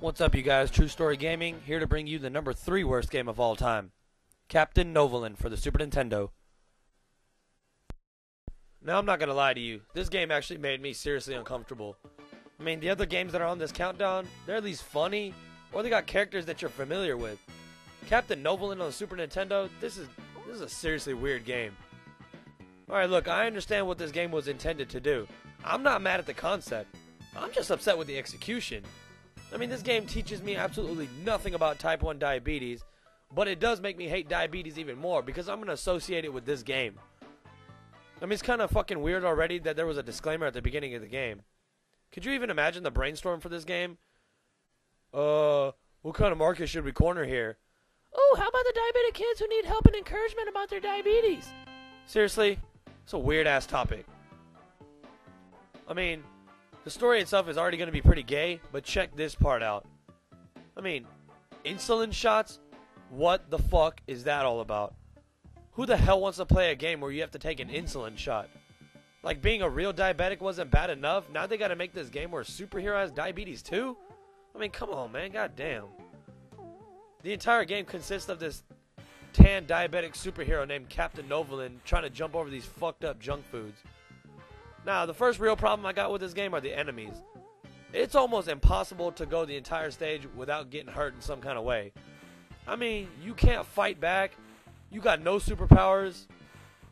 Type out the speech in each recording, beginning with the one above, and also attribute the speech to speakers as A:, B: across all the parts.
A: What's up, you guys? True Story Gaming here to bring you the number 3 worst game of all time, Captain Novolin for the Super Nintendo. Now, I'm not gonna lie to you, this game actually made me seriously uncomfortable. I mean, the other games that are on this countdown, they're at least funny, or they got characters that you're familiar with. Captain Novolin on the Super Nintendo, this is a seriously weird game. Alright, look, I understand what this game was intended to do. I'm not mad at the concept. I'm just upset with the execution. I mean, this game teaches me absolutely nothing about type 1 diabetes, but it does make me hate diabetes even more because I'm going to associate it with this game. I mean, it's kind of fucking weird already that there was a disclaimer at the beginning of the game. Could you even imagine the brainstorm for this game? What kind of market should we corner here? Oh, how about the diabetic kids who need help and encouragement about their diabetes? Seriously? It's a weird-ass topic. I mean, the story itself is already going to be pretty gay, but check this part out. I mean, insulin shots? What the fuck is that all about? Who the hell wants to play a game where you have to take an insulin shot? Like, being a real diabetic wasn't bad enough, now they got to make this game where a superhero has diabetes too? I mean, come on, man, goddamn. The entire game consists of this tan diabetic superhero named Captain Novolin trying to jump over these fucked up junk foods. Now, the first real problem I got with this game are the enemies. It's almost impossible to go the entire stage without getting hurt in some kind of way. I mean, you can't fight back. You got no superpowers.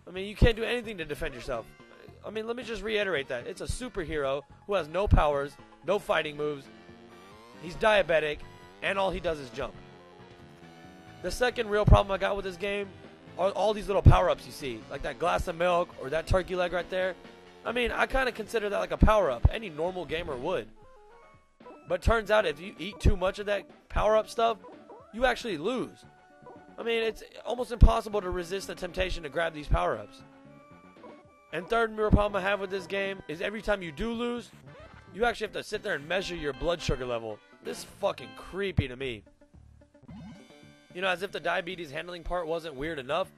A: I mean, you can't do anything to defend yourself. I mean, let me just reiterate that. It's a superhero who has no powers, no fighting moves. He's diabetic, and all he does is jump. The second real problem I got with this game are all these little power-ups you see. Like that glass of milk or that turkey leg right there. I mean, I kind of consider that like a power-up. Any normal gamer would. But turns out if you eat too much of that power-up stuff, you actually lose. I mean, it's almost impossible to resist the temptation to grab these power-ups. And third real problem I have with this game is every time you do lose, you actually have to sit there and measure your blood sugar level. This is fucking creepy to me. You know, as if the diabetes handling part wasn't weird enough,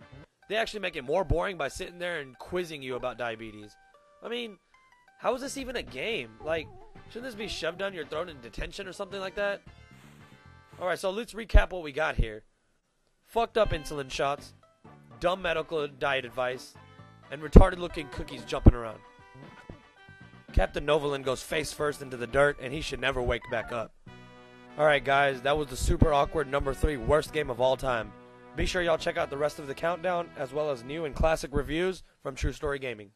A: they actually make it more boring by sitting there and quizzing you about diabetes. I mean, how is this even a game? Like, shouldn't this be shoved down your throat in detention or something like that? Alright, so let's recap what we got here. Fucked up insulin shots, dumb medical diet advice, and retarded looking cookies jumping around. Captain Novolin goes face first into the dirt, and he should never wake back up. Alright guys, that was the super awkward number 3 worst game of all time. Be sure y'all check out the rest of the countdown, as well as new and classic reviews from True Story Gaming.